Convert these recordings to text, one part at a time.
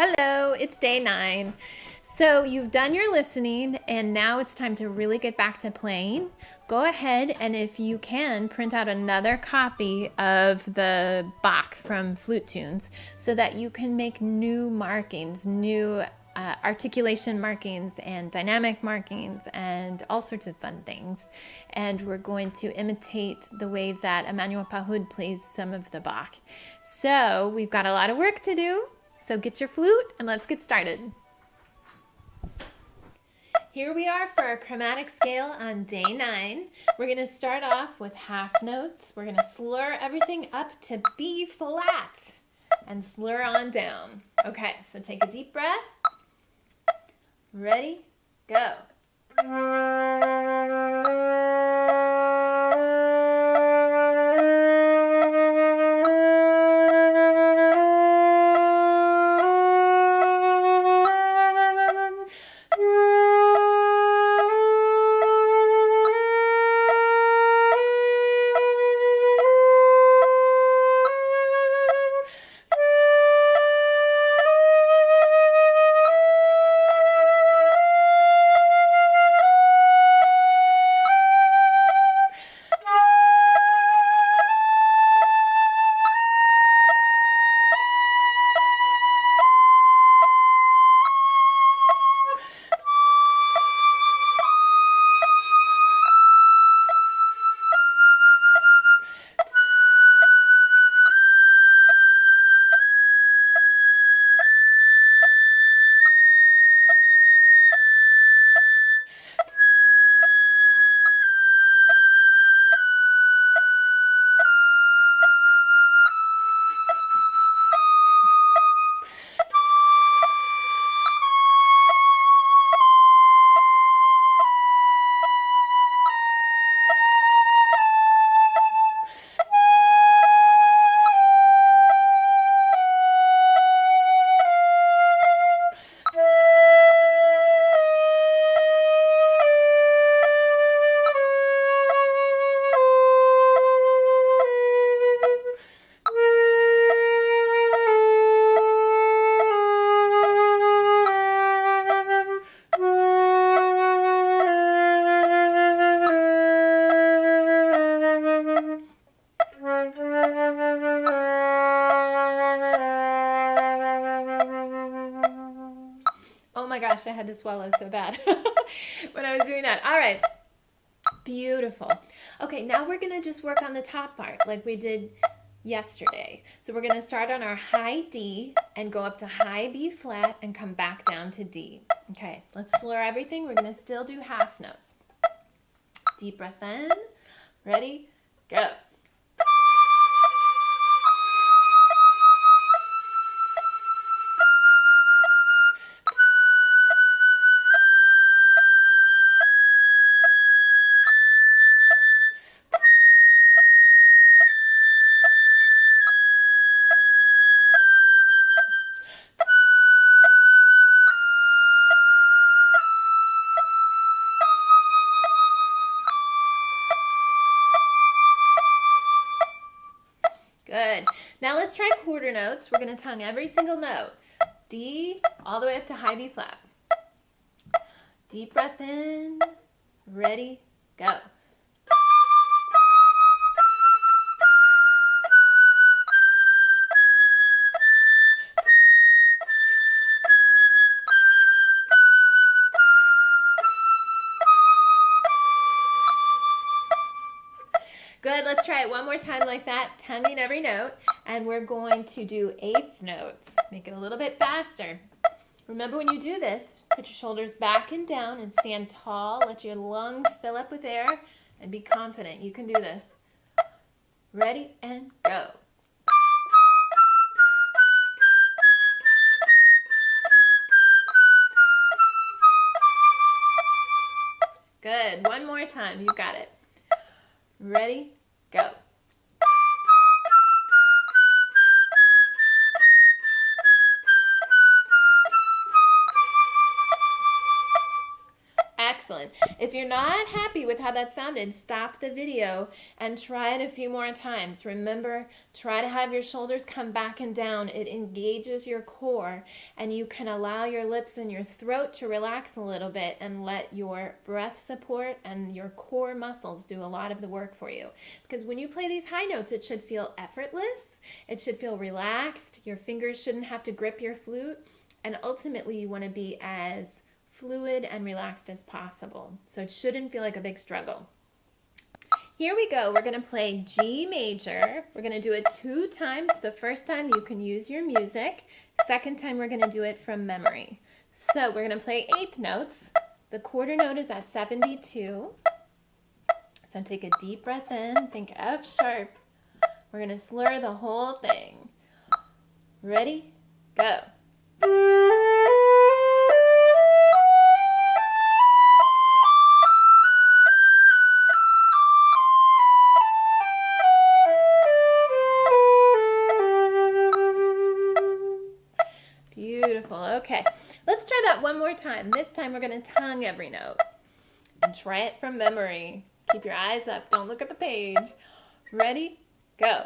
Hello, it's day 9. So you've done your listening and now it's time to really get back to playing. Go ahead and if you can, print out another copy of the Bach from Flute Tunes so that you can make new markings, new articulation markings and dynamic markings and all sorts of fun things. And we're going to imitate the way that Emmanuel Pahud plays some of the Bach. So we've got a lot of work to do. So get your flute and let's get started. Here we are for our chromatic scale on day 9. We're going to start off with half notes. We're going to slur everything up to B flat and slur on down. Okay, so take a deep breath. Ready? Go. Oh my gosh, I had to swallow so bad when I was doing that. All right, beautiful. Okay, now we're gonna just work on the top part like we did yesterday. So we're gonna start on our high D and go up to high B flat and come back down to D. Okay, let's slur everything. We're gonna still do half notes. Deep breath in, ready, go. Good. Now let's try quarter notes. We're going to tongue every single note. D all the way up to high B flat. Deep breath in. Ready, go. Good, let's try it one more time like that, tonguing every note, and we're going to do eighth notes. Make it a little bit faster. Remember when you do this, put your shoulders back and down and stand tall, let your lungs fill up with air, and be confident. You can do this. Ready, and go. Good, one more time, you got it. Ready, go. Excellent. If you're not happy with how that sounded, stop the video and try it a few more times. Remember, try to have your shoulders come back and down. It engages your core, and you can allow your lips and your throat to relax a little bit and let your breath support and your core muscles do a lot of the work for you. Because when you play these high notes, it should feel effortless. It should feel relaxed. Your fingers shouldn't have to grip your flute. And ultimately, you want to be as fluid and relaxed as possible. So it shouldn't feel like a big struggle. Here we go. We're going to play G major. We're going to do it 2 times. The first time you can use your music. Second time we're going to do it from memory. So we're going to play 8th notes. The quarter note is at 72. So take a deep breath in. Think F sharp. We're going to slur the whole thing. Ready? Go. Beautiful. Okay, let's try that one more time. This time we're going to tongue every note and try it from memory. Keep your eyes up. Don't look at the page. Ready? Go.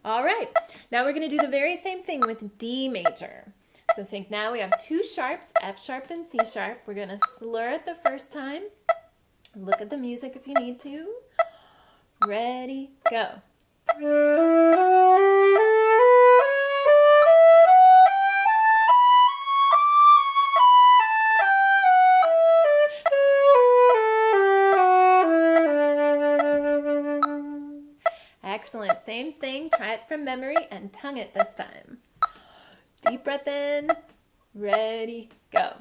All right, now we're going to do the very same thing with D major. So think now we have 2 sharps, F sharp and C sharp. We're going to slur it the first time. Look at the music if you need to. Ready, go. Excellent. Same thing. Try it from memory and tongue it this time. Deep breath in. Ready, go.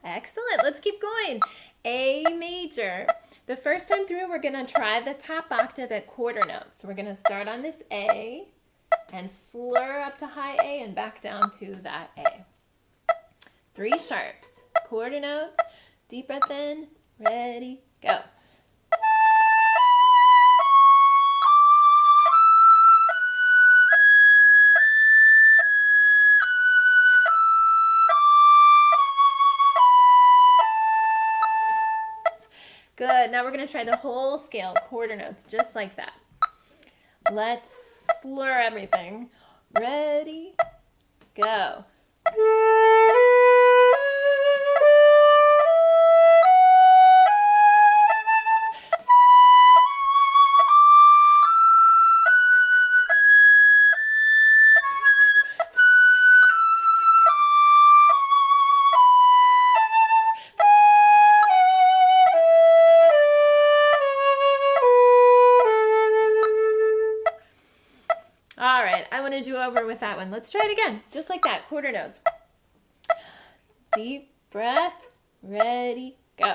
Excellent. Let's keep going. A major. The first time through, we're going to try the top octave at quarter notes. So we're going to start on this A and slur up to high A and back down to that A. 3 sharps, quarter notes, deep breath in, ready, go. Good. Now we're going to try the whole scale, quarter notes, just like that. Let's slur everything. Ready, go. All right, I want to do over with that one. Let's try it again, just like that, quarter notes. Deep breath, ready, go.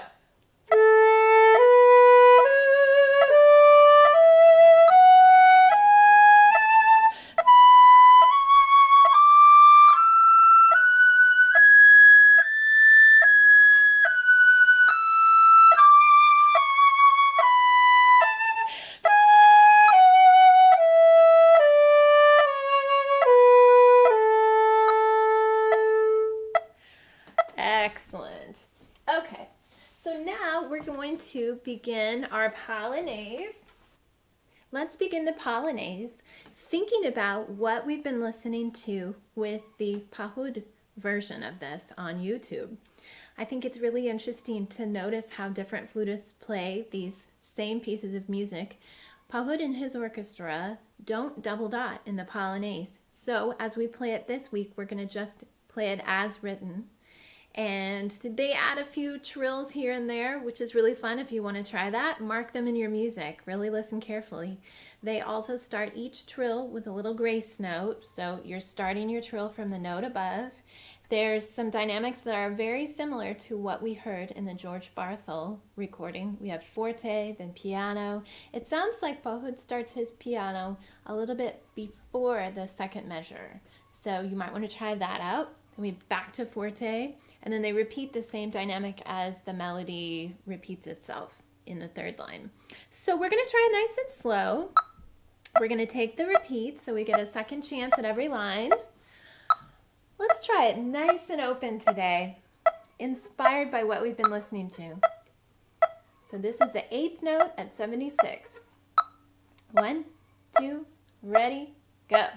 Excellent. Okay, so now we're going to begin our Polonaise. Let's begin the Polonaise thinking about what we've been listening to with the Pahud version of this on YouTube. I think it's really interesting to notice how different flutists play these same pieces of music. Pahud and his orchestra don't double dot in the Polonaise. So as we play it this week, we're going to just play it as written. And they add a few trills here and there, which is really fun if you want to try that. Mark them in your music. Really listen carefully. They also start each trill with a little grace note. So you're starting your trill from the note above. There's some dynamics that are very similar to what we heard in the George Barthel recording. We have forte, then piano. It sounds like Pahud starts his piano a little bit before the second measure. So you might want to try that out. Then we back to forte, and then they repeat the same dynamic as the melody repeats itself in the third line. So we're going to try nice and slow. We're going to take the repeat so we get a second chance at every line. Let's try it nice and open today, inspired by what we've been listening to. So this is the 8th note at 76. 1, 2, ready, go.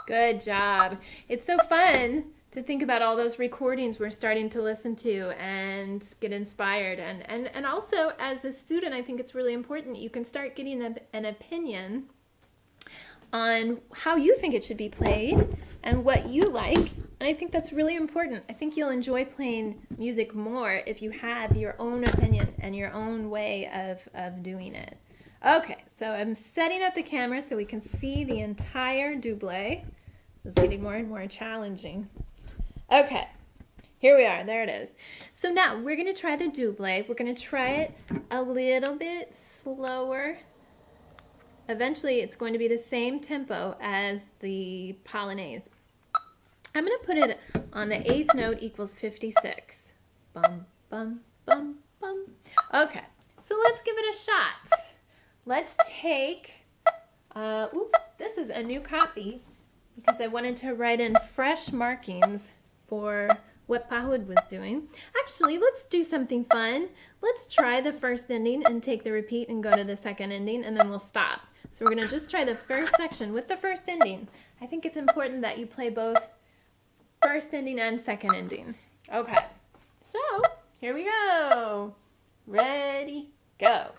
Good job. It's so fun to think about all those recordings we're starting to listen to and get inspired. And also, as a student, I think it's really important you can start getting an opinion on how you think it should be played and what you like. And I think that's really important. I think you'll enjoy playing music more if you have your own opinion and your own way of doing it. Okay, so I'm setting up the camera so we can see the entire double. It's getting more and more challenging. Okay, here we are. There it is. So now we're going to try the double. We're going to try it a little bit slower. Eventually, it's going to be the same tempo as the Polonaise. I'm going to put it on the 8th note equals 56. Bum, bum, bum, bum. Okay, so let's give it a shot. Let's take, this is a new copy because I wanted to write in fresh markings for what Pahud was doing. Actually, let's do something fun. Let's try the first ending and take the repeat and go to the second ending, and then we'll stop. So we're going to just try the first section with the first ending. I think it's important that you play both first ending and second ending. Okay, so here we go. Ready, go.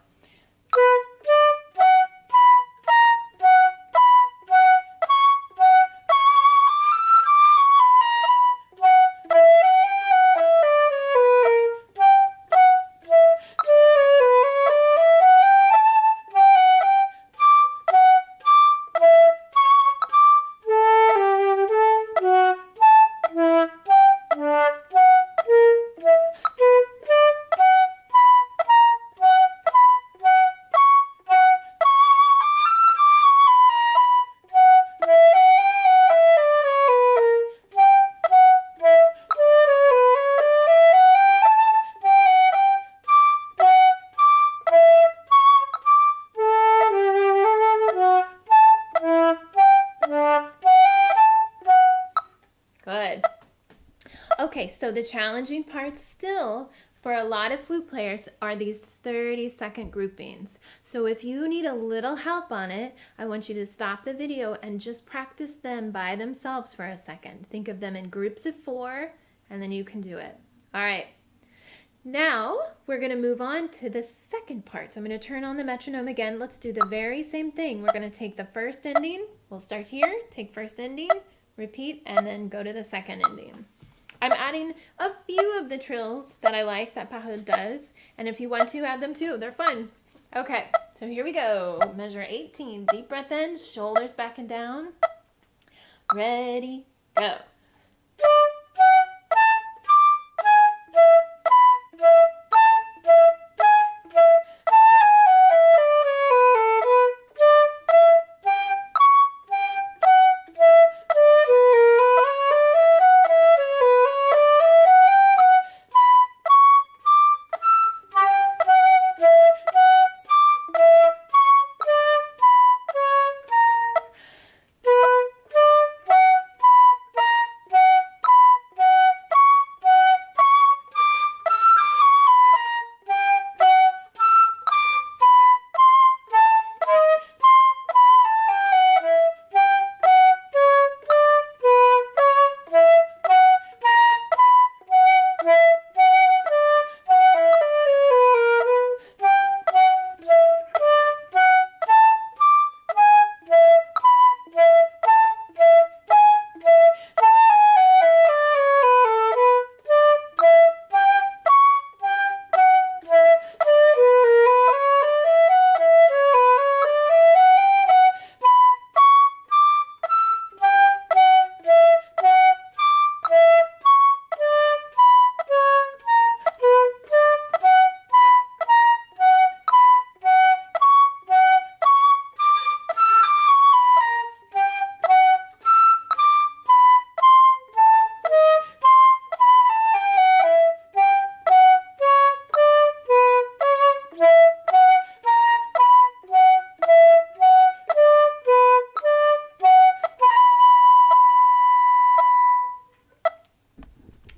Okay, so the challenging part still for a lot of flute players are these 30-second groupings. So if you need a little help on it, I want you to stop the video and just practice them by themselves for a second. Think of them in groups of 4, and then you can do it. All right. Now we're going to move on to the second part. So I'm going to turn on the metronome again. Let's do the very same thing. We're going to take the first ending. We'll start here, take first ending, repeat, and then go to the second ending. I'm adding a few of the trills that I like that Pahud does, and if you want to, add them too. They're fun. Okay, so here we go. Measure 18. Deep breath in, shoulders back and down. Ready, go.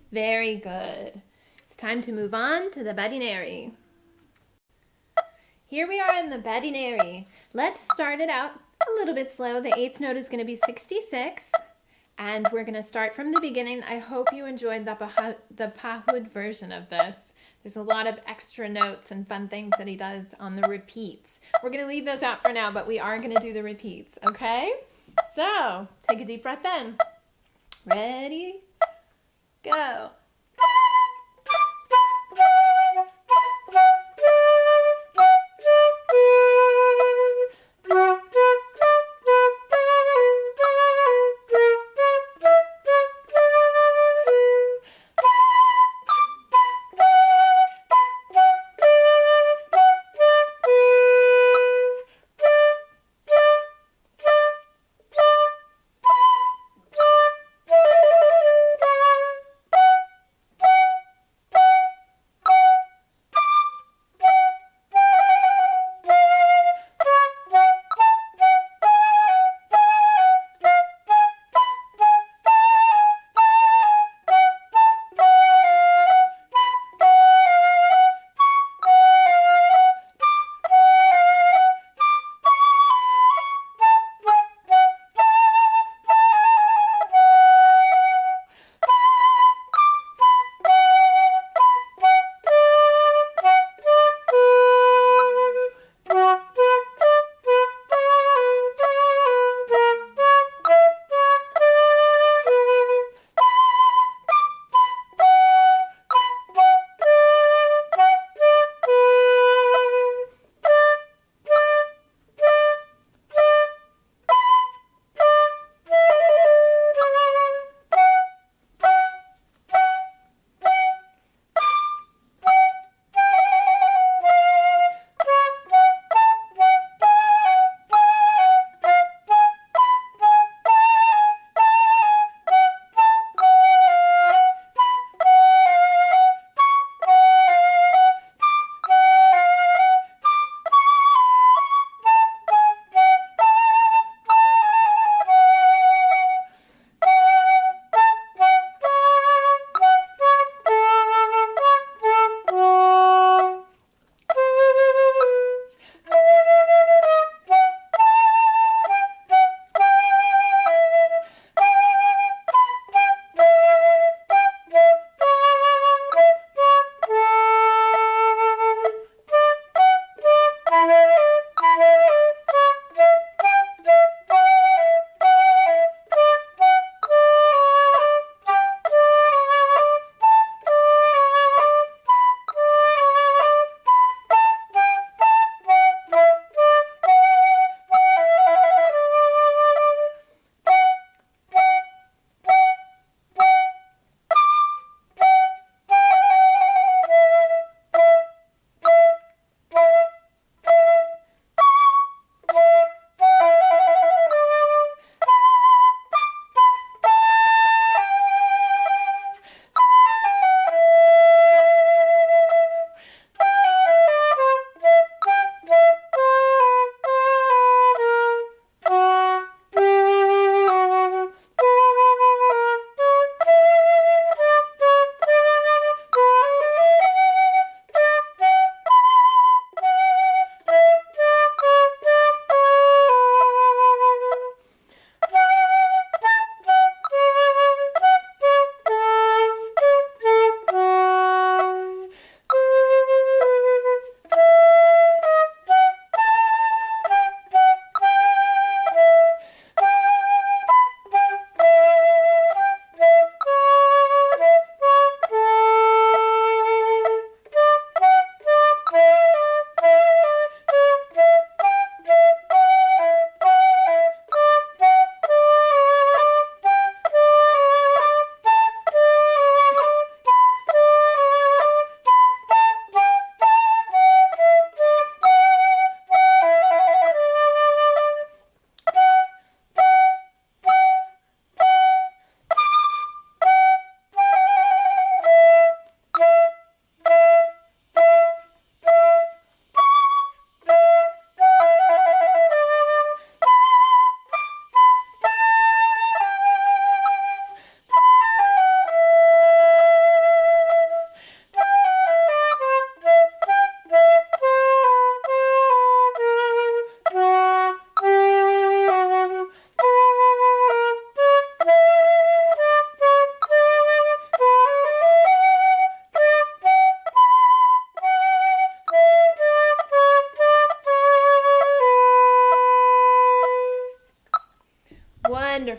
Very good. It's time to move on to the Badinerie. Here we are in the Badinerie. Let's start it out a little bit slow. The 8th note is going to be 66, and we're going to start from the beginning. I hope you enjoyed the Pahud version of this. There's a lot of extra notes and fun things that he does on the repeats. We're going to leave those out for now, but we are going to do the repeats, okay? So, take a deep breath in. Ready? Go.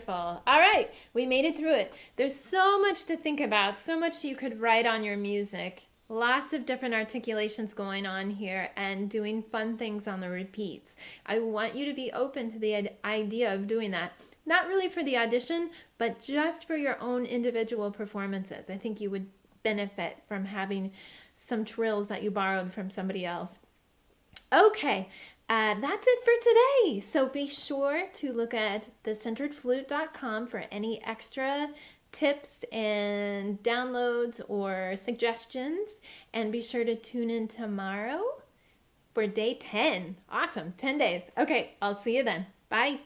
Wonderful. All right, we made it through it. There's so much to think about, so much you could write on your music. Lots of different articulations going on here and doing fun things on the repeats. I want you to be open to the idea of doing that. Not really for the audition, but just for your own individual performances. I think you would benefit from having some trills that you borrowed from somebody else. Okay, that's it for today. So be sure to look at thecenteredflute.com for any extra tips and downloads or suggestions. And be sure to tune in tomorrow for day 10. Awesome, 10 days. Okay, I'll see you then. Bye.